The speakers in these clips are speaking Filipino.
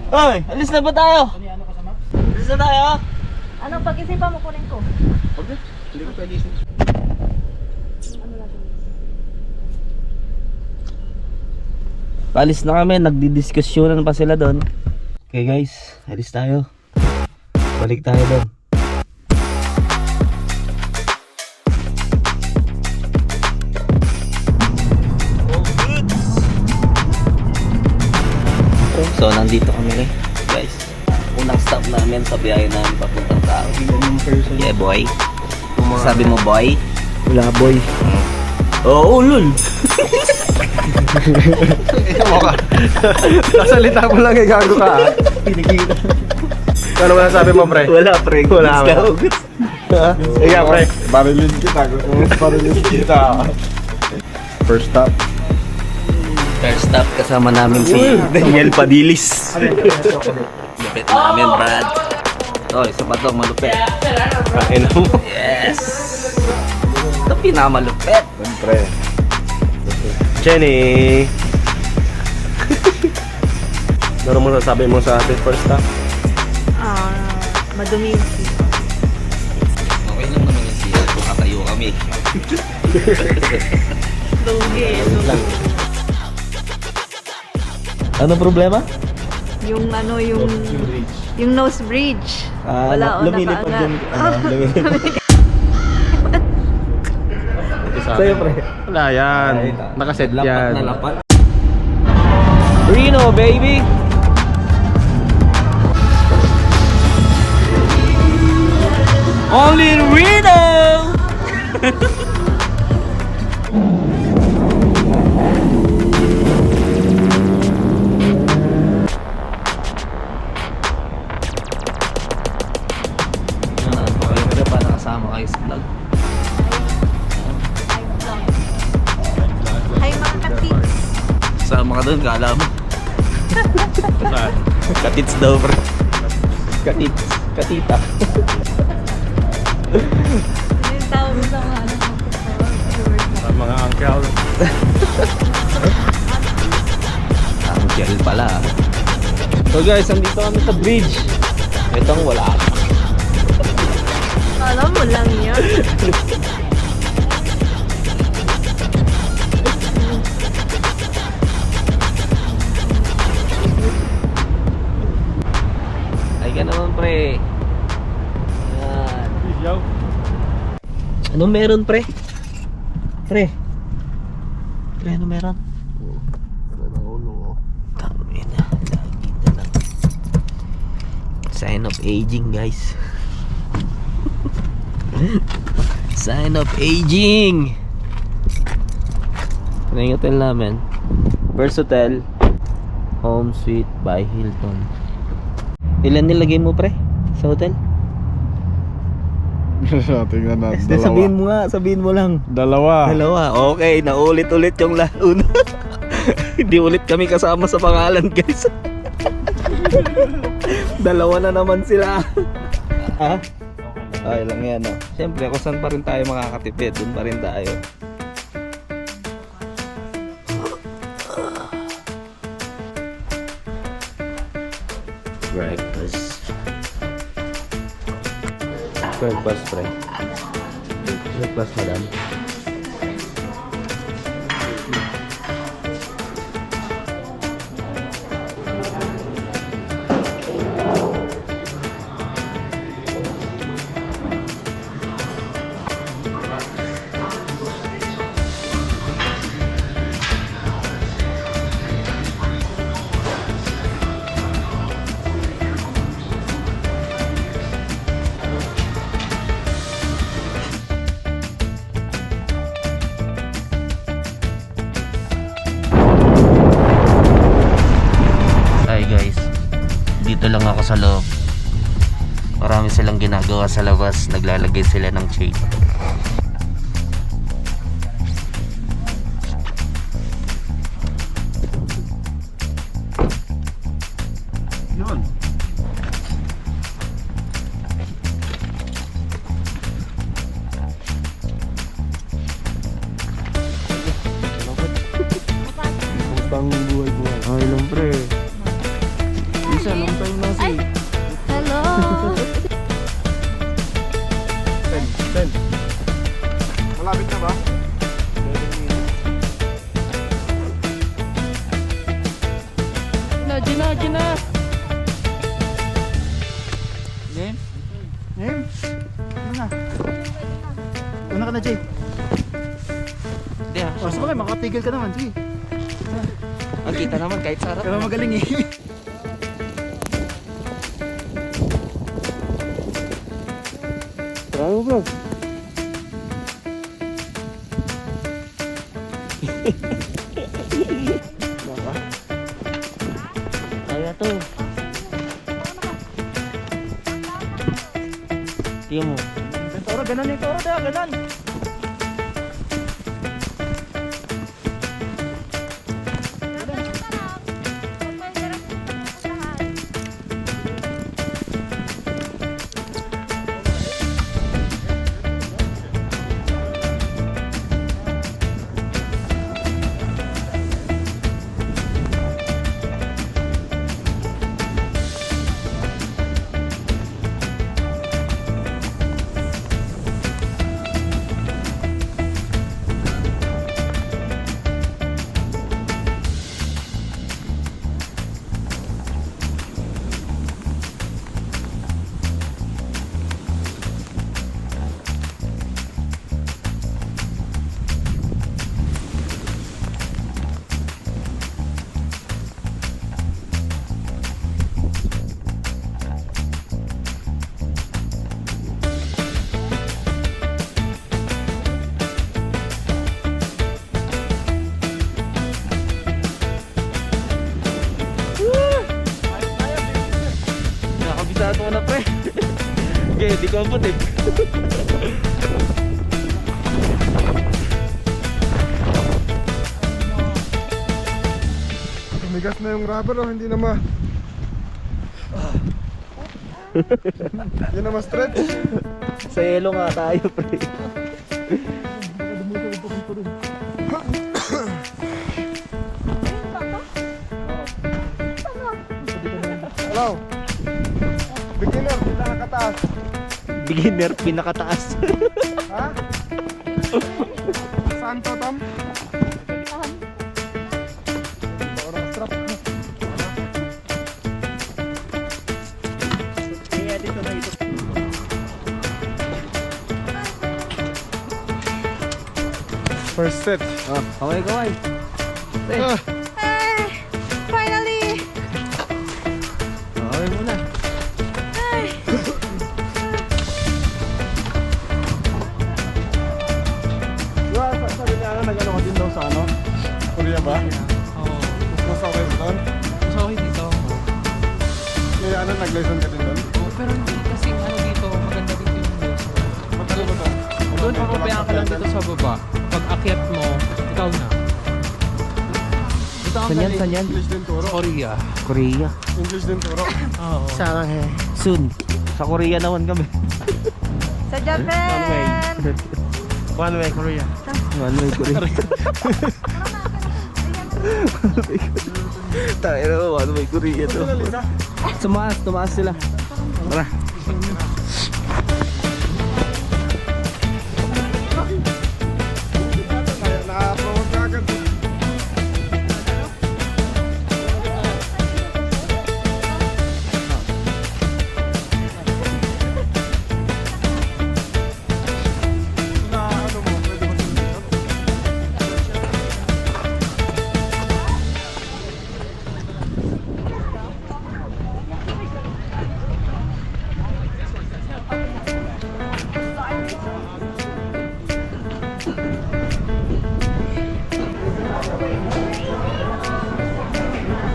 Oy, alis na ba tayo? Alis na tayo? Anong pag-isipan mo kunin ko? Okay, hindi ko pwede isin. Alis na kami, nagdidiskusyonan pa sila doon. Okay guys, alis tayo. Balik tayo doon. So nandito kami guys. Unang stop namin sa biyahe namin papuntang tao. Yeah boy. Sabi mo boy? Wala boy. Oo, lul. Nasalita mo lang gago ka. Pinigil. Ano ba sabi mo pre? Wala pre. Wala. Ikaw pre. Barilin kita. Barilin kita. First stop. First stop kasama namin si Daniel Padilis. Lupit namin, Brad. Oh, isa pa to, malupit. Kain mo. Yes! Ito pinamalupit. Siyempre. Jenny. Ano mo sasabi mo sa ating first stop? Madumi yung seat. Okay lang naman yung siya kung katayo kami. Lugi. Ano problema? Yung ano, yung nose bridge. Wala, lumilipad nakaangat. yung... lumilipad. Sa'yo pre. Wala yan. Nakaset Lapat yan. na lapat. Reno, baby! Only in Reno! Pa nakasama kayo sa vlog. Hi mga katits. Sama ka doon, kala mo. Katits daw, bro. Katits. Katita. Yung tawag sa mga ano. Mga uncle. Uncle pala. So guys, andito kami sa bridge. Itong wala. Alam mo lang yan. Ay ka naman, pre. Ayan. Ano meron, pre? Pre. Pre, ano meron? Tangina, lagi na lang. Sign of aging, guys. Sign of aging. Ano yung hotel namin? First hotel, Home Suite by Hilton. Ilan nilagay mo, pre? Sa hotel? Tingnan natin. Dalawa. Sabihin mo nga, sabihin mo lang. Dalawa. Okay, naulit-ulit yung una. Hindi ulit kami kasama sa pangalan, guys. Dalawa na naman sila. Ha? Okay lang yan, no? Siyempre, kung saan pa rin tayo makakatipid, dun pa rin tayo. Breakfast. Breakfast, pre. Breakfast, madam. Dito lang ako sa loob. Marami silang ginagawa sa labas. Naglalagay sila ng chain. Yun. Pang buhay-buhay. Ay lang pre. Isa no? Gina! Game? Game? Ano na? Una ka na, Jay. Hindi ah. O, sabagay, makatigil ka naman, sige. Ang kita naman kahit sarap. Kaya magaling eh. Bravo bro. Kaya to. Tingnan mo. Toro, ganun yung toro, tayo, ganun. Nakabisado ko na pre. Okay, di ko abot eh. Tumigas na yung rubber oh, hindi na hindi na ma-stretch. Sa yelo nga tayo pre. Hello. Beginner, pinakataas. Beginner, pinakataas. Ha? Saan to, Tom? Orang strap. First set. Oh, kaway. Ah, Ay! Finally! Kaway muna. Ay! sabi niya nag-ano ka din daw sa ano? Korea ba? Oo. Mas okay ba doon? Mas okay dito. May ano, nag-lesson ka din doon? Oo, pero hindi kasi ano dito, maganda dito yung views. Magkano ba to? Doon papabayaan ka lang dito sa baba. Pag akyat mo, ikaw na. Dito ang Saan yan? galing. Saan yan? English din turo. Korea. Korea. English din turo. Oo. Soon. Sa Korea naman kami. Sa Japan! One way Korea. One way Korea. Tayo na, one way Korea to. Tumaas sila. Tara. Naka-promote ka agad. Na ano mo, pwede mo tingnan?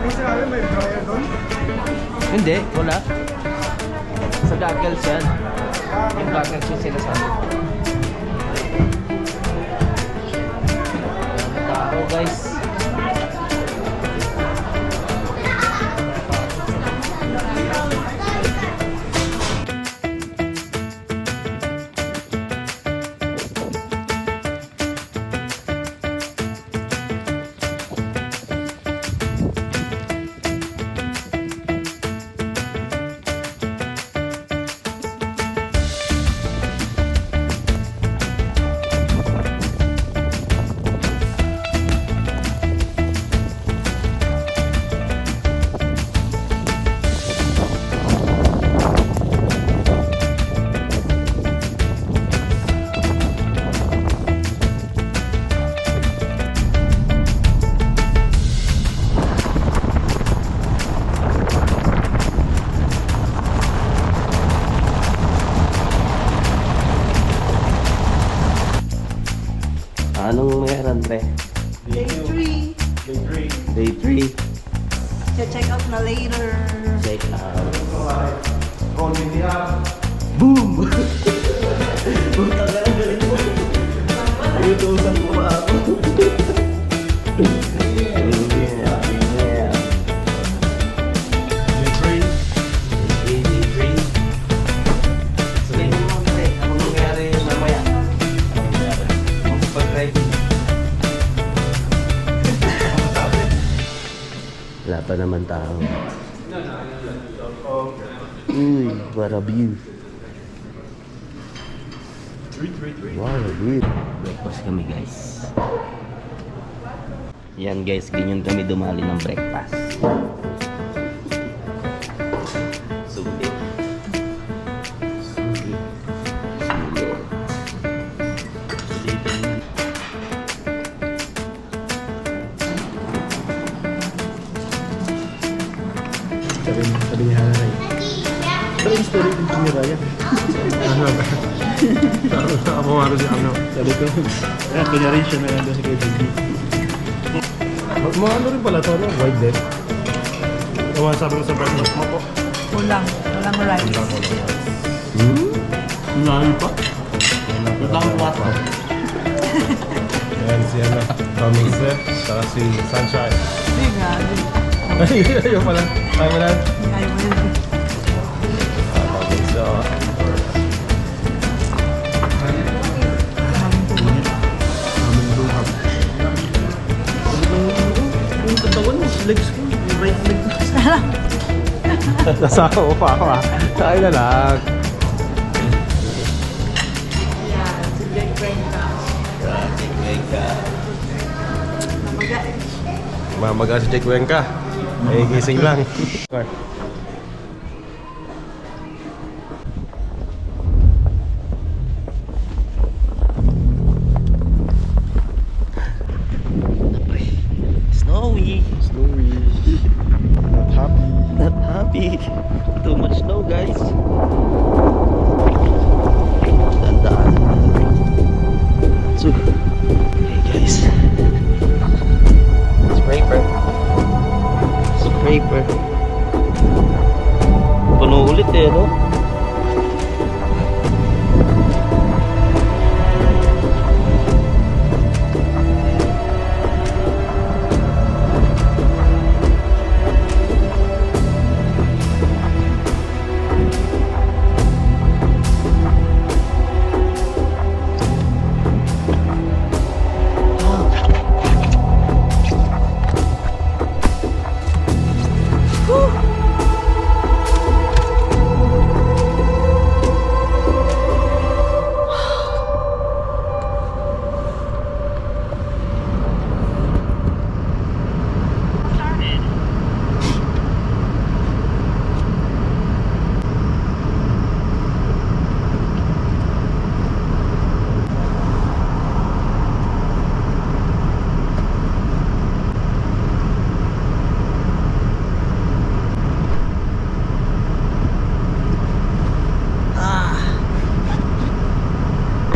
May sinabi may dryer doon? Hindi, wala. Sa goggles yan. Yung goggles yung sinasabi. Tao guys. saan, pre? Day 3. Day 3. Check out na later. Check out. Boom! Puta ka lang, galing mo. Ayutusan ko ba ako? Wala pa naman tao. Uy, what a view. What a view. Breakfast kami, guys. Yan, guys, ganyan kami dumali ng breakfast. Sulit. Sulit. Sulit. Sulit. Sabi niya na rin. Pero yung story din ni Ryan. Ano ba? Ako nga rin ano. Sabi ko, kanya rin siya na nandun sa KBB. Mga ano rin pala ito, no? Wide din. Ewan, sabi ko sa breakfast mo po. Walang rice. Layo pa? Utang wato. Ayan si ano, Tommy Sir, saka si Sunshine. Hindi nga. Ay, ayaw pala. Ayaw mo lang. Ayaw mo yun. So, Yung katawan mo, legs ko, yung right leg. nasama mo pa ako ah. Sakay na lang. Si Jack Cuenca. Mamaga si Jake Cuenca. Eh, gising lang. Snowy. Snowy. Not happy. Not happy. Too much snow, guys. Tandaan. So, hey guys. Scraper. Scraper. Puno ulit eh, no?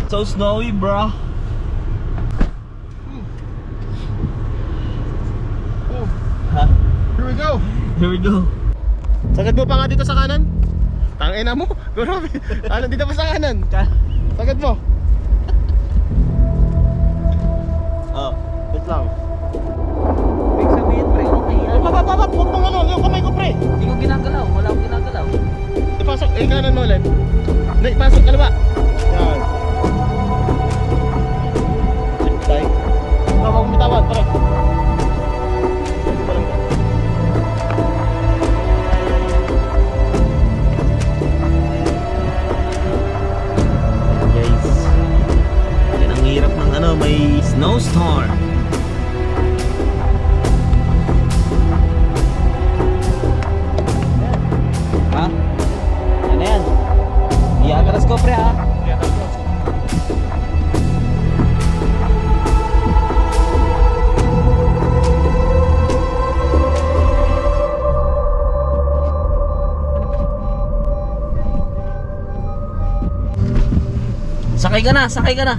So snowy, bro. Here we go. Here we go. Sagad mo pa nga dito sa kanan. Tangina mo. Grabe. Ano dito pa sa kanan? Sagad mo. Oh, Wait lang. ibig sabihin, pre, okay yan. Papa, huwag mong ano, yung kamay ko pre. Hindi ko ginagalaw, wala akong ginagalaw. Ipasok, kanan mo ulit. Hindi, ipasok, kaliwa. Yan. Chip tayo. Huwag mong bitawan, pare. Guys, yan ang hirap ng ano, may snowstorm. Ha? Ano yan? Iagaras ko, pre, ha? Sakay ka na, sakay ka na.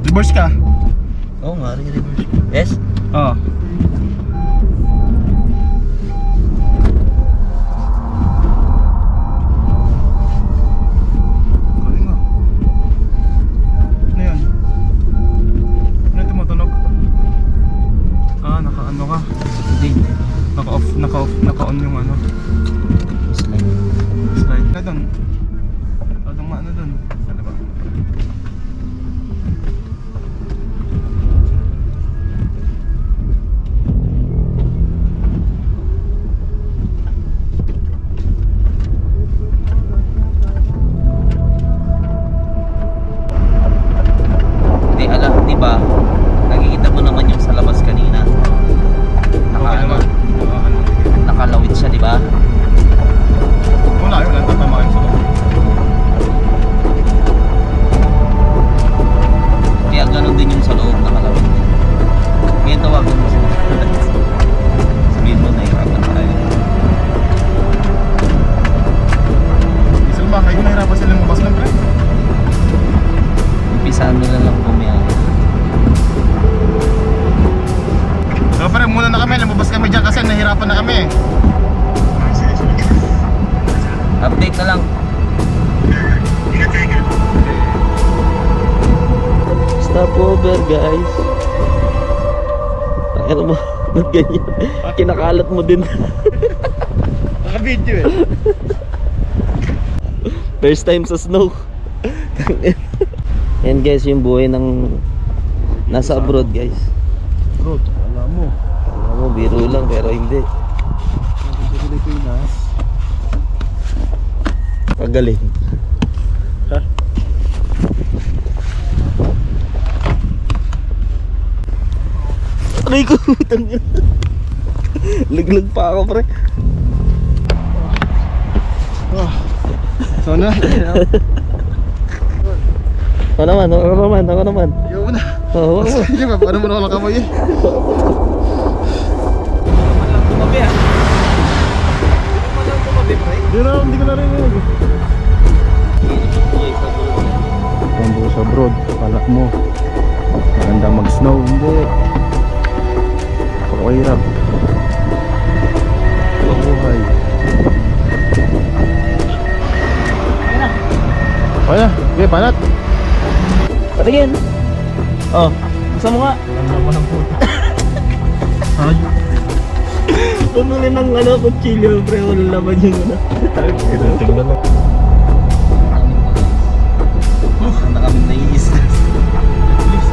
Reverse ka. Oo nga, reverse. Yes? Oo. Galing ah. Ano yun? Ano yung tumutunog? Ah, naka-ano ka? Hindi. Naka-on yung ano. Slide. Slide na doon. Ano maano doon? Ano ba? Hindi, di ba? Nakikita mo naman yung sa labas kanina. Okay naman. Ano? Nakalawit siya, di ba? Wala, wala tatamaan sa loob. Kaya ganun din yung sa loob, nakalawit din. Ngayon tawagan mo sila. Sabihin mo, nahihirapan tayo. Isang ba, kayo nahirapan sila mabas ng pre? Umpisaan nila lang bumiyahe. So pre, muna na kami, lumabas kami dyan kasi nahirapan na kami. Update na lang. Stop over, guys. Ano mo? Ba't ganyan? Kinakalat mo din. Naka-video eh. First time sa snow. Yan guys, yung buhay ng nasa abroad, guys. Bro, alam mo. Alam mo, biro lang pero hindi. Sa Pilipinas. Pagaling. Ha? Aray ko, tangin. Laglag pa ako, pre. Oh. So na. Ako naman. Ayaw na. Oo, oo. Hindi ba? Paano mo nawalang kamay eh? Tumabi ah. Hindi ko narinig. Kung sa abroad, kala mo maganda mag-snow, hindi. Pakahirap. Pabuhay. Kaya, okay, panat. Patingin. Oh, gusto mo nga. Wala mo ng puto. Ay. Tumuli ng kutsilyo, pre. Walang laman yung ano. Tingnan mo. Na kami nai-stress. Please.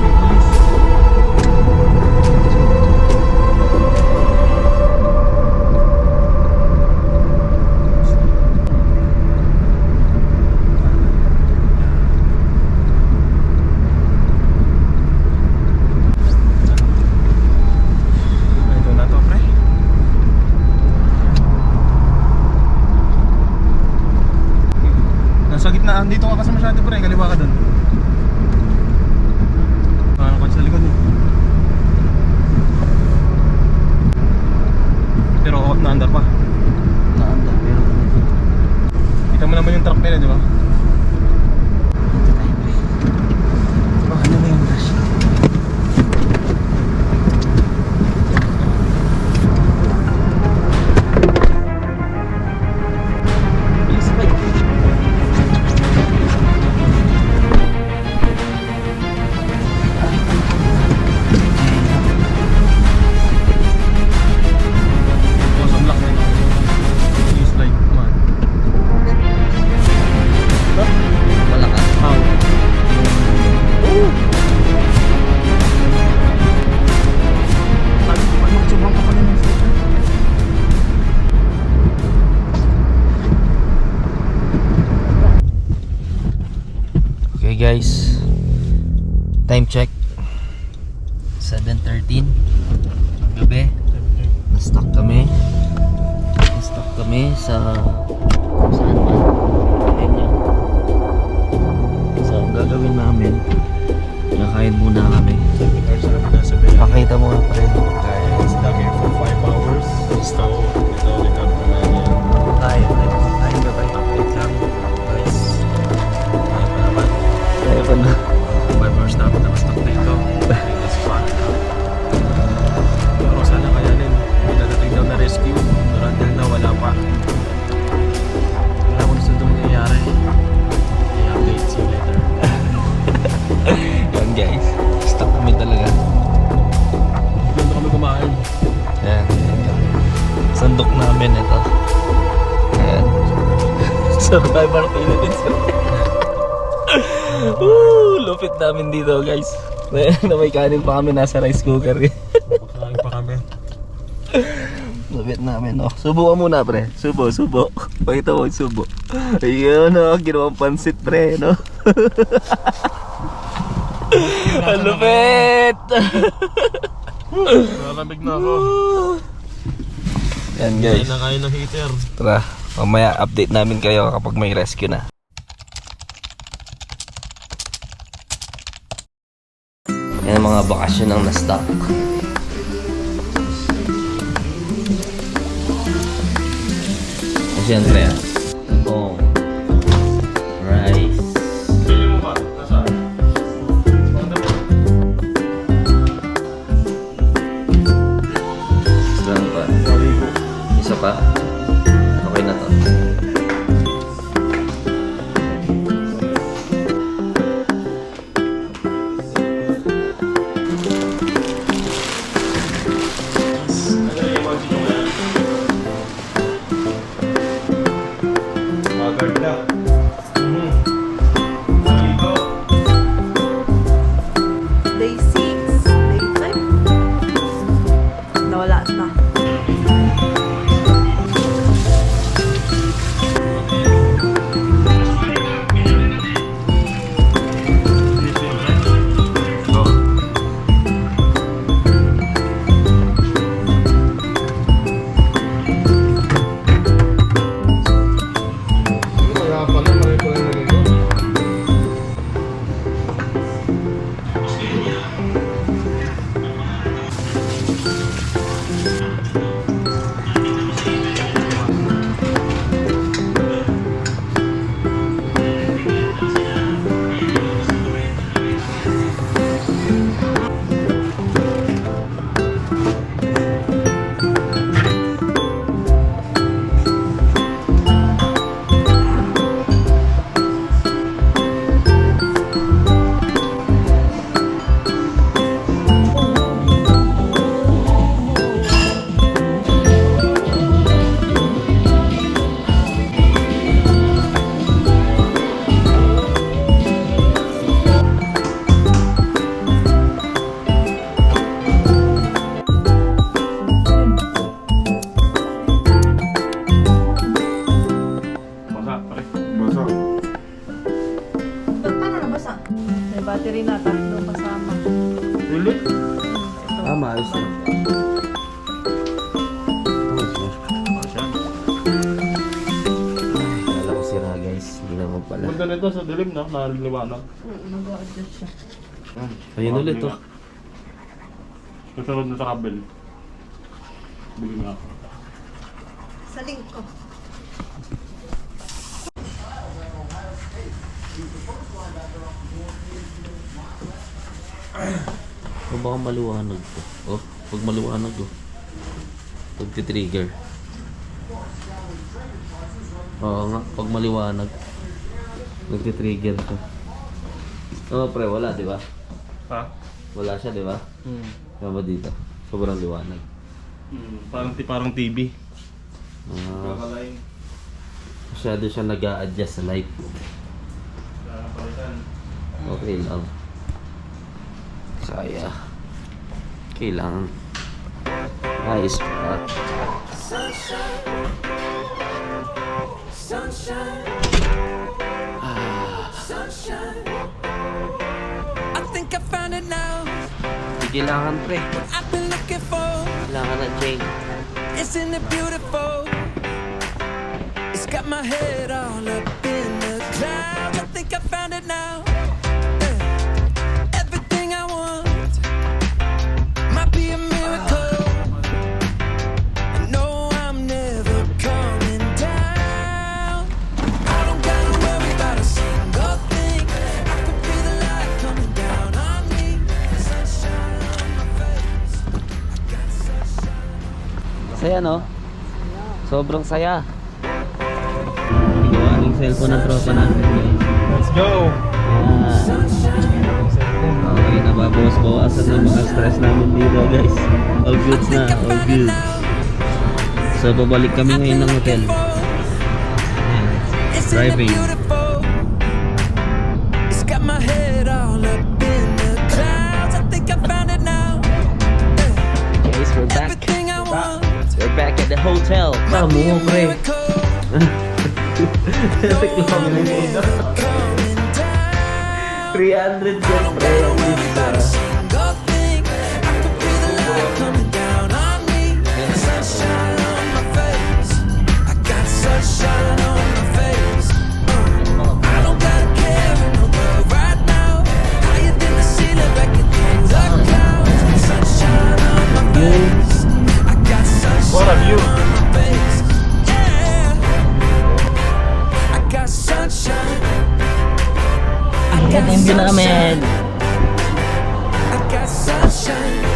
Ito na to, pre. Nasa gitna, dito ka kasi masyado, pre. Kaliwa ka doon. Parang kotse sa likod eh. Pero naandar pa. Naanda, pero ganito. Kita mo naman yung truck nila, di ba? Dito tayo, pre. Baka ano yung rush? Bilis pa yun. Boss, unlock na yun. Use light, come on. Wala ka. How? Sobrang kapal yung sticker. Okay guys, time check 7:13 gabi. Na-stuck kami sa kung saan man. Ayan yan. So ang gagawin namin, nakain muna kami. Pakita mo nga pre. Stuck here for 5 hours. So, ito ulit ang pamanya. Tayo Update lang, guys. Ano pa naman? pa na. 5 hours na ako na stuck dito. In this spot. wala pa. Wala kung gusto itong nangyayari. Kaya update, see you later. Yan guys, stuck kami talaga. Doon na kami kumain. Yan. Sandok namin ito. Ayan. Survivor Philippines. Woo! Lupit namin dito guys. Na may kanin pa kami nasa rice cooker. Pagkain pa kami. Lupit namin oh. Subo ka muna pre. Subo. Pakita mo subo. Ayun oh, ginawang pansit pre no. Ang lupit! Nalamig na ako. Yan guys. Kaya na kayo ng heater. Tara, mamaya update namin kayo kapag may rescue na. Yan ang mga bakasyon ng na-stock. Siyempre, oh, rice. Islang pa. Isa pa. Okay na to. Day 6, day 5. Nawala na. Kaya pala marami ko lang nalito. Basa, pare. Basa. Paano nabasa? May battery na, tatlo kasama. Really? Ah, maayos na. Kala ko sira guys, hindi naman pala. Punta nito sa dilim na, nariliwanag. Nag-adjust siya. Ayun ulit oh. Kasunod na sa kabel. Bigyan nga ako. Sa link ko. O baka maluwanag to. Oh, pag maluwanag oh. Pag-trigger. Oo nga, pag maliwanag. Nag-trigger to. Oo pre, wala di ba? Ha? Wala siya di ba? Kaya ba dito? Sobrang liwanag. Parang TV. Ah, masyado siya nag-a-adjust sa light. Okay lang. Kaya. Kailangan. Ayos pa. I think I found it now. Kailangan pre. I've been looking for. Kailangan na chain. Isn't it beautiful? It's got my head all up in the clouds. I think I found it now. Yeah. Everything I want might be a miracle. I know I'm never coming down. I don't gotta worry about a single thing. I can feel the light coming down on me. Sunshine on my face. Saya no? Sobrang saya. Kinuha yung cellphone ng tropa natin guys. Let's go! Okay, nababawas-bawasan na mga stress namin dito guys. All goods na, all good. So babalik kami ngayon ng hotel. Ayan, driving. It's got my head all up in the clouds. I think I found it now. Guys, we're back. Everything I want. We're back at the hotel. Kamu, pre. Coming down. 300 jet, pre. Single thing. I can feel the love coming down on me. Sunshine on my face. I got sunshine on my face. I don't gotta care in the world right now. Higher than the ceiling, back in the clouds. Sunshine on my face. I got sunshine What a view. on my face. Yeah. I got sunshine. I got Ito yung view namin. I got sunshine.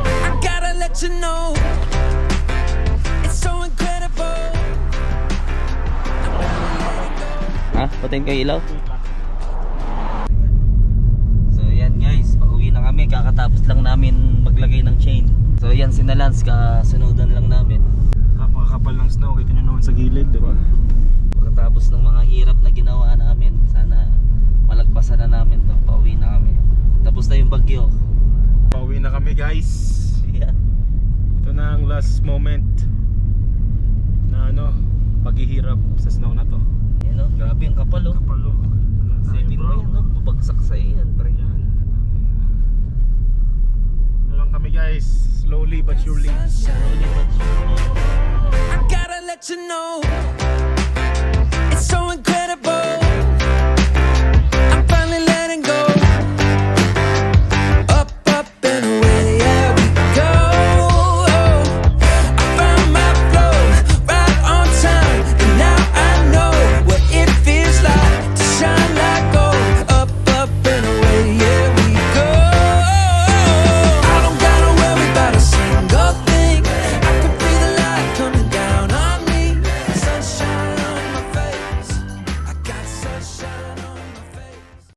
I gotta let you know, it's so incredible. Ha? Patayin kayo ilaw? So yan guys, pauwi na kami. Kakatapos lang namin maglagay ng chain. So yan si Nalans, kasunodan lang namin. Napakakapal ng snow, kita nyo naman sa gilid, di ba? Pagkatapos ng mga hirap na ginawa namin, sana malagpasan na namin to. Pauwi na kami. Tapos na yung bagyo. Pauwi na kami guys. Yeah. Ito na ang last moment na paghihirap sa snow na to. Yan o, grabe ang kapal o. Kapalo. Isipin mo yan o, babagsak sa iyan. Pre. Yan. Ano lang kami guys, slowly but surely. Slowly but surely.